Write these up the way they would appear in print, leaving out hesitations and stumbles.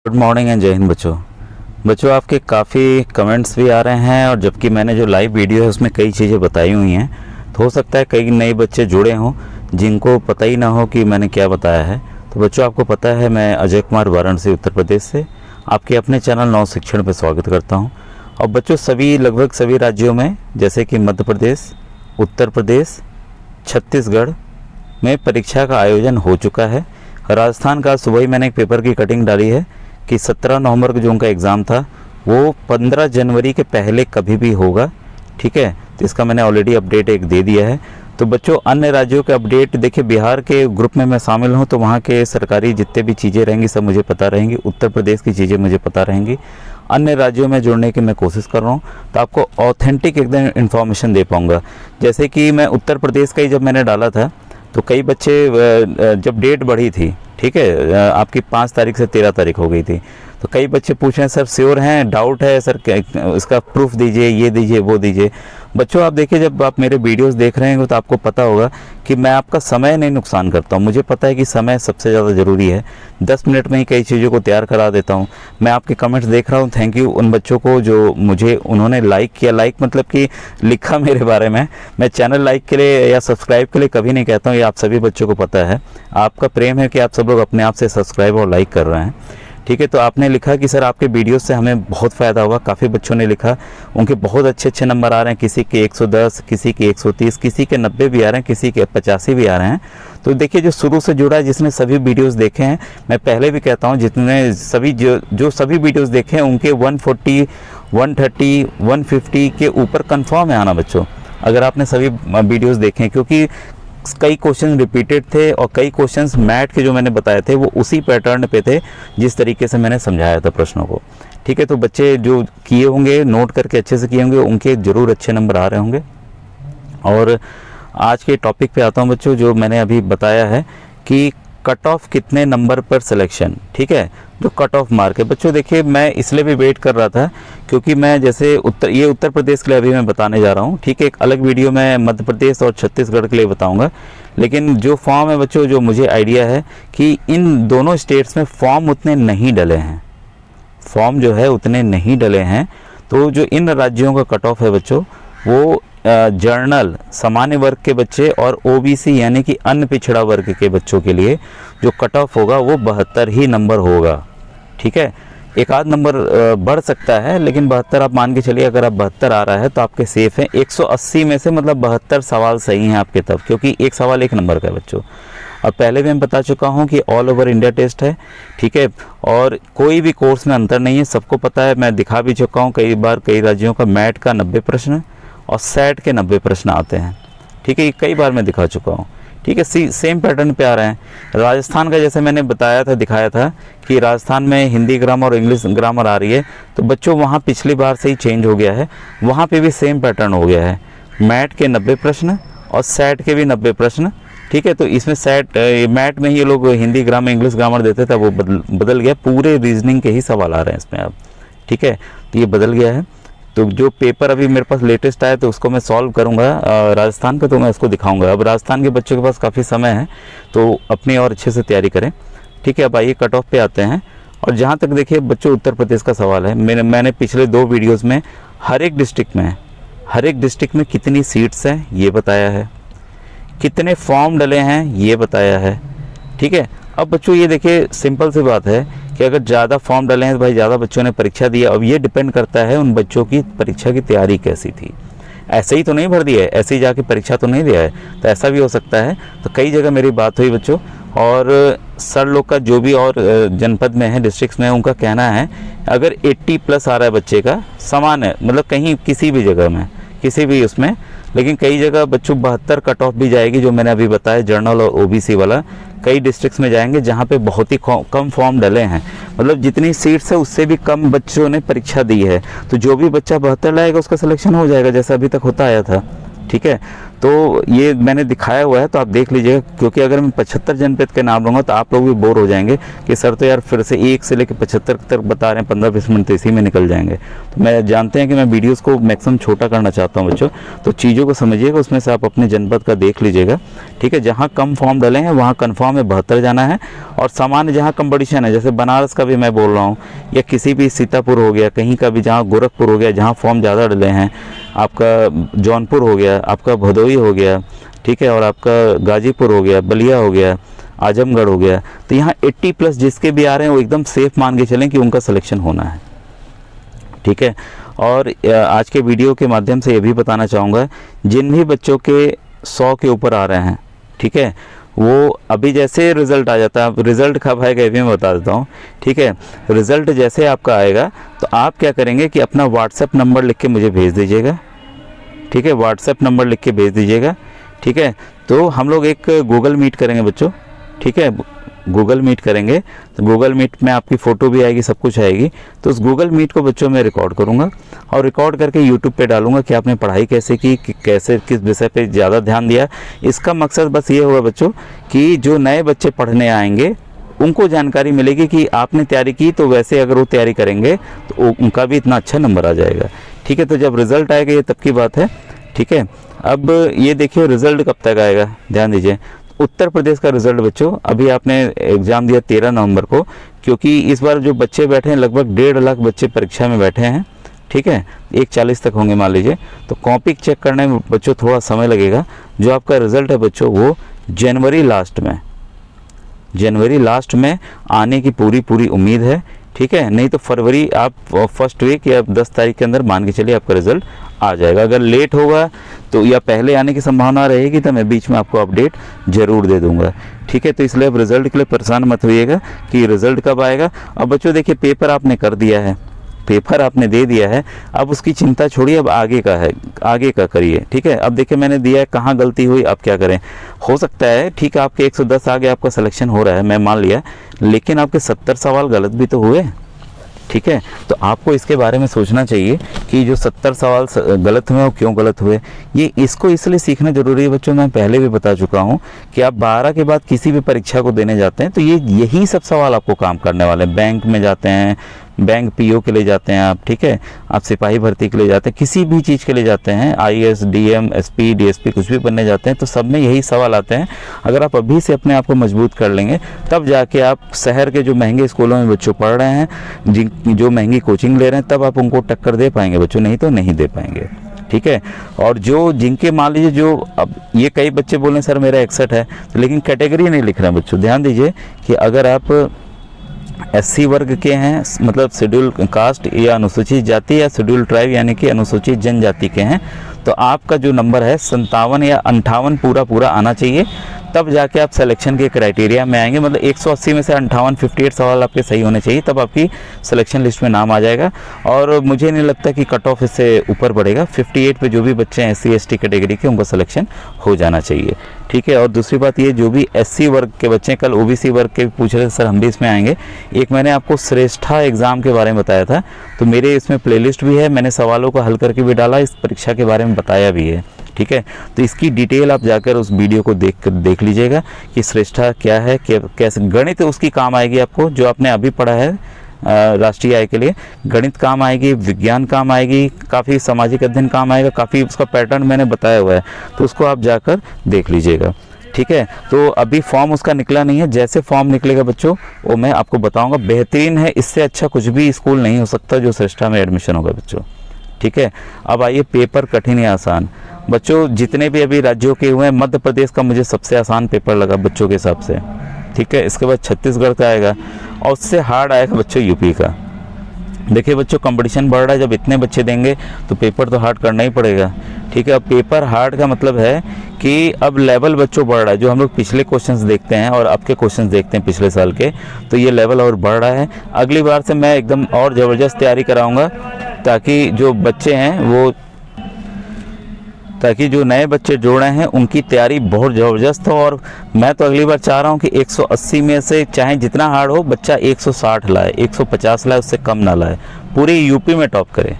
Good morning and जय हिंद बच्चों आपके काफ़ी कमेंट्स भी आ रहे हैं और जबकि मैंने जो लाइव वीडियो है उसमें कई चीज़ें बताई हुई हैं, तो हो सकता है कई नए बच्चे जुड़े हों जिनको पता ही ना हो कि मैंने क्या बताया है। तो बच्चों आपको पता है मैं अजय कुमार वाराणसी उत्तर प्रदेश से आपके अपने चैनल नव शिक्षण पर स्वागत करता हूँ। और बच्चों लगभग सभी राज्यों में जैसे कि मध्य प्रदेश, उत्तर प्रदेश, छत्तीसगढ़ में परीक्षा का आयोजन हो चुका है। राजस्थान का सुबह ही मैंने एक पेपर की कटिंग डाली है कि 17 नवंबर को जो उनका एग्ज़ाम था वो 15 जनवरी के पहले कभी भी होगा, ठीक है। तो इसका मैंने ऑलरेडी अपडेट एक दे दिया है। तो बच्चों अन्य राज्यों के अपडेट देखिए, बिहार के ग्रुप में मैं शामिल हूँ तो वहाँ के सरकारी जितने भी चीज़ें रहेंगी सब मुझे पता रहेंगी, उत्तर प्रदेश की चीज़ें मुझे पता रहेंगी। अन्य राज्यों में जुड़ने की मैं कोशिश कर रहा हूँ तो आपको ऑथेंटिक एकदम इन्फॉर्मेशन दे पाऊँगा। जैसे कि मैं उत्तर प्रदेश का ही जब मैंने डाला था तो कई बच्चे जब डेट बढ़ी थी, ठीक है, आपकी 5 तारीख से 13 तारीख हो गई थी, तो कई बच्चे पूछ रहे हैं सर श्योर हैं, डाउट है सर, इसका प्रूफ दीजिए, ये दीजिए, वो दीजिए। बच्चों आप देखिए, जब आप मेरे वीडियोस देख रहे हैं तो आपको पता होगा कि मैं आपका समय नहीं नुकसान करता हूँ। मुझे पता है कि समय सबसे ज़्यादा ज़रूरी है। 10 मिनट में ही कई चीज़ों को तैयार करा देता हूँ। मैं आपके कमेंट्स देख रहा हूँ, थैंक यू उन बच्चों को जो मुझे उन्होंने लाइक किया। लाइक मतलब कि लिखा मेरे बारे में। मैं चैनल लाइक के लिए या सब्सक्राइब के लिए कभी नहीं कहता हूँ, ये आप सभी बच्चों को पता है। आपका प्रेम है कि आप सब लोग अपने आप से सब्सक्राइब और लाइक कर रहे हैं, ठीक है। तो आपने लिखा कि सर आपके वीडियोस से हमें बहुत फ़ायदा हुआ। काफ़ी बच्चों ने लिखा, उनके बहुत अच्छे नंबर आ रहे हैं, किसी के 110, किसी के 130, किसी के 90 भी आ रहे हैं, किसी के 85 भी आ रहे हैं। तो देखिए, जो शुरू से जुड़ा है, जिसने सभी वीडियोस देखे हैं, मैं पहले भी कहता हूं, जितने सभी जो सभी वीडियोस देखे हैं उनके 140, 130, 150 के ऊपर कंफर्म है आना बच्चों, अगर आपने सभी वीडियोस देखे हैं। क्योंकि कई क्वेश्चन रिपीटेड थे और कई क्वेश्चंस मैथ के जो मैंने बताए थे वो उसी पैटर्न पे थे जिस तरीके से मैंने समझाया था प्रश्नों को, ठीक है। तो बच्चे जो किए होंगे, नोट करके अच्छे से किए होंगे, उनके ज़रूर अच्छे नंबर आ रहे होंगे। और आज के टॉपिक पे आता हूँ बच्चों, जो मैंने अभी बताया है कि कट ऑफ कितने नंबर पर सिलेक्शन, ठीक है, जो कट ऑफ मार्क है। बच्चों देखिए, मैं इसलिए भी वेट कर रहा था क्योंकि मैं जैसे उत्तर प्रदेश के लिए अभी मैं बताने जा रहा हूँ, ठीक है। एक अलग वीडियो में मध्य प्रदेश और छत्तीसगढ़ के लिए बताऊंगा। लेकिन जो फॉर्म है बच्चों, जो मुझे आइडिया है कि इन दोनों स्टेट्स में फॉर्म उतने नहीं डले हैं, फॉर्म जो है उतने नहीं डले हैं। तो जो इन राज्यों का कट ऑफ है बच्चों, वो जर्नल सामान्य वर्ग के बच्चे और ओबीसी यानी कि अन्य पिछड़ा वर्ग के बच्चों के लिए जो कट ऑफ होगा वो 72 ही नंबर होगा, ठीक है। एक आध नंबर बढ़ सकता है, लेकिन 72 आप मान के चलिए। अगर आप 72 आ रहा है तो आपके सेफ हैं। 180 में से मतलब 72 सवाल सही हैं आपके तब, क्योंकि एक सवाल 1 नंबर का है बच्चों। और पहले भी मैं बता चुका हूं कि ऑल ओवर इंडिया टेस्ट है, ठीक है, और कोई भी कोर्स में अंतर नहीं है, सबको पता है। मैं दिखा भी चुका हूं कई बार, कई राज्यों का मैट का 90 प्रश्न और सेट के 90 प्रश्न आते हैं, ठीक है, ये कई बार मैं दिखा चुका हूँ, ठीक है। सेम पैटर्न पे आ रहे हैं। राजस्थान का जैसे मैंने बताया था, दिखाया था कि राजस्थान में हिंदी ग्रामर और इंग्लिश ग्रामर आ रही है, तो बच्चों वहाँ पिछली बार से ही चेंज हो गया है, वहाँ पे भी सेम पैटर्न हो गया है। मैट के 90 प्रश्न और सेट के भी 90 प्रश्न, ठीक है। तो इसमें मैट में ही ये लोग हिंदी ग्रामर इंग्लिश ग्रामर देते थे, वो बदल गया, पूरे रीजनिंग के ही सवाल आ रहे हैं इसमें अब, ठीक है। तो ये बदल गया है। तो जो पेपर अभी मेरे पास लेटेस्ट आया तो उसको मैं सॉल्व करूंगा राजस्थान पे, तो मैं उसको दिखाऊंगा। अब राजस्थान के बच्चों के पास काफ़ी समय है तो अपनी और अच्छे से तैयारी करें, ठीक है। अब आइए कट ऑफ पे आते हैं। और जहां तक देखिए बच्चों उत्तर प्रदेश का सवाल है, मैंने पिछले 2 वीडियोज़ में हर एक डिस्ट्रिक्ट में कितनी सीट्स हैं ये बताया है, कितने फॉर्म डले हैं ये बताया है, ठीक है। अब बच्चों ये देखिए, सिंपल सी बात है कि अगर ज़्यादा फॉर्म डले हैं तो भाई ज़्यादा बच्चों ने परीक्षा दिया। अब ये डिपेंड करता है उन बच्चों की परीक्षा की तैयारी कैसी थी। ऐसे ही तो नहीं भर दिया है, ऐसे ही जाके परीक्षा तो नहीं दिया है, तो ऐसा भी हो सकता है। तो कई जगह मेरी बात हुई बच्चों, और सर लोग का जो भी और जनपद में है, डिस्ट्रिक्ट्स में, उनका कहना है अगर 80 प्लस आ रहा है बच्चे का, समान है, मतलब कहीं किसी भी जगह में, किसी भी उसमें, लेकिन कई जगह बच्चों 72 कट ऑफ भी जाएगी, जो मैंने अभी बताया जर्नल और ओबीसी वाला। कई डिस्ट्रिक्ट्स में जाएंगे जहां पे बहुत ही कम फॉर्म डले हैं, मतलब जितनी सीट्स है उससे भी कम बच्चों ने परीक्षा दी है। तो जो भी बच्चा 72 लाएगा उसका सिलेक्शन हो जाएगा, जैसा अभी तक होता आया था, ठीक है। तो ये मैंने दिखाया हुआ है, तो आप देख लीजिएगा, क्योंकि अगर मैं 75 जनपद के नाम लूँगा तो आप लोग भी बोर हो जाएंगे कि सर तो यार फिर से 1 से लेकर 75 तक बता रहे हैं, 15-20 मिनट तो इसी में निकल जाएंगे। तो मैं जानते हैं कि मैं वीडियोस को मैक्सिमम छोटा करना चाहता हूं बच्चों, तो चीज़ों को समझिएगा, उसमें से आप अपने जनपद का देख लीजिएगा, ठीक है। जहाँ कम फॉर्म डले हैं वहाँ कन्फर्म है 72 जाना है, और सामान्य जहाँ कंपटीशन है, जैसे बनारस का भी मैं बोल रहा हूँ, या किसी भी सीतापुर हो गया, कहीं का भी, जहाँ गोरखपुर हो गया, जहाँ फॉर्म ज़्यादा डले हैं, आपका जौनपुर हो गया, आपका भदोही हो गया, ठीक है, और आपका गाजीपुर हो गया, बलिया हो गया, आजमगढ़ हो गया, तो यहाँ 80+ जिसके भी आ रहे हैं वो एकदम सेफ मान के चलें कि उनका सिलेक्शन होना है, ठीक है। और आज के वीडियो के माध्यम से ये भी बताना चाहूँगा, जिन भी बच्चों के 100 के ऊपर आ रहे हैं, ठीक है, वो अभी जैसे रिज़ल्ट आ जाता है, रिज़ल्ट कब आएगा ये भी मैं बता देता हूँ, ठीक है। रिज़ल्ट जैसे आपका आएगा तो आप क्या करेंगे कि अपना व्हाट्सएप नंबर लिख के मुझे भेज दीजिएगा, ठीक है, व्हाट्सएप नंबर लिख के भेज दीजिएगा, ठीक है। तो हम लोग एक गूगल मीट करेंगे बच्चों, ठीक है, गूगल मीट करेंगे, तो गूगल मीट में आपकी फ़ोटो भी आएगी, सब कुछ आएगी, तो उस गूगल मीट को बच्चों मैं रिकॉर्ड करूँगा और रिकॉर्ड करके यूट्यूब पे डालूँगा कि आपने पढ़ाई कैसे की, कैसे किस विषय पे ज़्यादा ध्यान दिया। इसका मकसद बस ये होगा बच्चों कि जो नए बच्चे पढ़ने आएंगे उनको जानकारी मिलेगी कि आपने तैयारी की, तो वैसे अगर वो तैयारी करेंगे तो उनका भी इतना अच्छा नंबर आ जाएगा, ठीक है। तो जब रिज़ल्ट आएगा ये तब की बात है, ठीक है। अब ये देखिए रिज़ल्ट कब तक आएगा, ध्यान दीजिए। उत्तर प्रदेश का रिज़ल्ट बच्चों, अभी आपने एग्ज़ाम दिया 13 नवंबर को, क्योंकि इस बार जो बच्चे बैठे हैं लगभग 1.5 लाख बच्चे परीक्षा में बैठे हैं, ठीक है, 140 तक होंगे मान लीजिए, तो कॉपी चेक करने में बच्चों थोड़ा समय लगेगा। जो आपका रिज़ल्ट है बच्चों वो जनवरी लास्ट में आने की पूरी उम्मीद है, ठीक है। नहीं तो फरवरी आप फर्स्ट वीक या 10 तारीख के अंदर मान के चलिए आपका रिज़ल्ट आ जाएगा। अगर लेट होगा तो या पहले आने की संभावना रहेगी तो मैं बीच में आपको अपडेट ज़रूर दे दूंगा, ठीक है। तो इसलिए अब रिज़ल्ट के लिए परेशान मत होइएगा कि रिज़ल्ट कब आएगा। अब बच्चों देखिए पेपर आपने कर दिया है, पेपर आपने दे दिया है, अब उसकी चिंता छोड़िए, अब आगे का है, आगे का करिए, ठीक है। अब देखिए मैंने दिया है, कहाँ गलती हुई आप क्या करें। हो सकता है ठीक है आपके 110 आगे आपका सिलेक्शन हो रहा है, मैं मान लिया, लेकिन आपके 70 सवाल गलत भी तो हुए, ठीक है। तो आपको इसके बारे में सोचना चाहिए कि जो 70 सवाल गलत हुए वो क्यों गलत हुए। ये इसको इसलिए सीखना जरूरी है बच्चों, मैं पहले भी बता चुका हूँ कि आप 12 के बाद किसी भी परीक्षा को देने जाते हैं तो यही सब सवाल आपको काम करने वाले हैं। बैंक में जाते हैं, बैंक पीओ के लिए जाते हैं आप, ठीक है, आप सिपाही भर्ती के लिए जाते हैं, किसी भी चीज़ के लिए जाते हैं, आईएएस, डीएम, एसपी, डीएसपी कुछ भी बनने जाते हैं, तो सब में यही सवाल आते हैं। अगर आप अभी से अपने आप को मजबूत कर लेंगे तब जाके आप शहर के जो महंगे स्कूलों में बच्चों पढ़ रहे हैं, जो महंगी कोचिंग ले रहे हैं, तब आप उनको टक्कर दे पाएंगे बच्चों, नहीं तो नहीं दे पाएंगे, ठीक है। और जो जिनके मान लीजिए जो अब ये कई बच्चे बोले सर मेरा 61 है, तो लेकिन कैटेगरी नहीं लिख रहे हैं बच्चों। ध्यान दीजिए कि अगर आप एससी वर्ग के हैं, मतलब शेड्यूल कास्ट या अनुसूचित जाति, या शेड्यूल ट्राइब यानी कि अनुसूचित जनजाति के हैं, तो आपका जो नंबर है 57 या 58 पूरा आना चाहिए, तब जाके आप सिलेक्शन के क्राइटेरिया में आएंगे। मतलब 180 में से 58, 58 सवाल आपके सही होने चाहिए, तब आपकी सिलेक्शन लिस्ट में नाम आ जाएगा। और मुझे नहीं लगता कि कट ऑफ इससे ऊपर बढ़ेगा। 58 पे जो भी बच्चे हैं SC ST कैटेगरी के, उनका सिलेक्शन हो जाना चाहिए, ठीक है। और दूसरी बात ये, जो भी SC वर्ग के बच्चे, कल OBC वर्ग के पूछ रहे थे सर हम भी इसमें आएंगे। एक मैंने आपको श्रेष्ठा एग्ज़ाम के बारे में बताया था, तो मेरे इसमें प्लेलिस्ट भी है, मैंने सवालों को हल करके भी डाला, इस परीक्षा के बारे में बताया भी है, ठीक है। तो इसकी डिटेल आप जाकर उस वीडियो को देख लीजिएगा कि श्रेष्ठा क्या है, कैसे गणित उसकी काम आएगी आपको, जो आपने अभी पढ़ा है राष्ट्रीय आय के लिए, गणित काम आएगी, विज्ञान काम आएगी, काफ़ी सामाजिक अध्ययन काम आएगा, काफ़ी उसका पैटर्न मैंने बताया हुआ है, तो उसको आप जाकर देख लीजिएगा, ठीक है। तो अभी फॉर्म उसका निकला नहीं है, जैसे फॉर्म निकलेगा बच्चों वो मैं आपको बताऊंगा। बेहतरीन है, इससे अच्छा कुछ भी स्कूल नहीं हो सकता जो श्रेष्ठा में एडमिशन होगा बच्चों, ठीक है। अब आइए पेपर कठिन या आसान बच्चों, जितने भी अभी राज्यों के हुए हैं, मध्य प्रदेश का मुझे सबसे आसान पेपर लगा बच्चों के हिसाब से, ठीक है। इसके बाद छत्तीसगढ़ का आएगा और उससे हार्ड आएगा बच्चों यूपी का। देखिए बच्चों कंपटीशन बढ़ रहा है, जब इतने बच्चे देंगे तो पेपर तो हार्ड करना ही पड़ेगा, ठीक है। अब पेपर हार्ड का मतलब है कि अब लेवल बच्चों बढ़ रहा है। जो हम लोग पिछले क्वेश्चंस देखते हैं और अब के क्वेश्चंस देखते हैं पिछले साल के, तो ये लेवल और बढ़ रहा है। अगली बार से मैं एकदम और ज़बरदस्त तैयारी कराऊंगा, ताकि जो बच्चे हैं ताकि जो नए बच्चे जोड़ रहे हैं उनकी तैयारी बहुत ज़बरदस्त हो। और मैं तो अगली बार चाह रहा हूं कि 180 में से चाहे जितना हार्ड हो, बच्चा 160 लाए, 150 लाए, उससे कम ना लाए, पूरे यूपी में टॉप करे,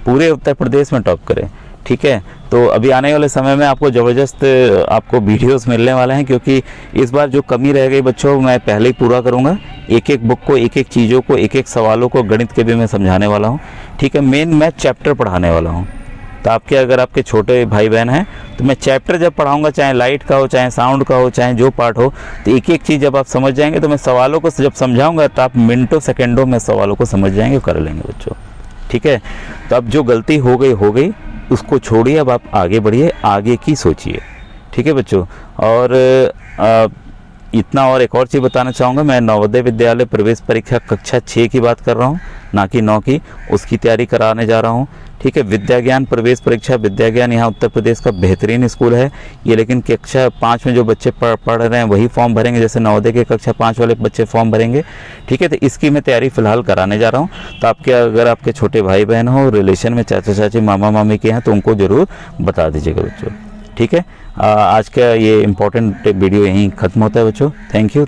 पूरे उत्तर प्रदेश में टॉप करे, ठीक है। तो अभी आने वाले समय में आपको ज़बरदस्त आपको वीडियोस मिलने वाले हैं, क्योंकि इस बार जो कमी रह गई बच्चों मैं पहले ही पूरा करूंगा। एक एक बुक को, एक एक चीज़ों को, एक एक सवालों को, गणित के भी मैं समझाने वाला हूं, ठीक है। मेन मैं चैप्टर पढ़ाने वाला हूं। तो आपके अगर आपके छोटे भाई बहन हैं तो मैं चैप्टर जब पढ़ाऊंगा, चाहे लाइट का हो, चाहे साउंड का हो, चाहे जो पार्ट हो, तो एक एक चीज़ जब आप समझ जाएंगे तो मैं सवालों को जब समझाऊंगा तो आप मिनटों सेकंडों में सवालों को समझ जाएंगे, कर लेंगे बच्चों, ठीक है। तो अब जो गलती हो गई उसको छोड़िए, अब आप आगे बढ़िए, आगे की सोचिए, ठीक है बच्चों। और इतना और एक और चीज़ बताना चाहूँगा, मैं नवोदय विद्यालय प्रवेश परीक्षा कक्षा 6 की बात कर रहा हूँ, ना कि 9 की। उसकी तैयारी कराने जा रहा हूँ, ठीक है। विद्या ज्ञान प्रवेश परीक्षा, विद्या ज्ञान यहाँ उत्तर प्रदेश का बेहतरीन स्कूल है ये, लेकिन कक्षा 5 में जो बच्चे पढ़ रहे हैं वही फॉर्म भरेंगे, जैसे नवोदय के कक्षा 5 वाले बच्चे फॉर्म भरेंगे, ठीक है। तो इसकी मैं तैयारी फ़िलहाल कराने जा रहा हूँ। तो आपके अगर आपके छोटे भाई बहन हो, रिलेशन में चाचा चाची, मामा मामी के हैं, तो उनको ज़रूर बता दीजिएगा बच्चों, ठीक है। आज का ये इम्पोर्टेंट वीडियो यहीं ख़त्म होता है बच्चों। Thank you.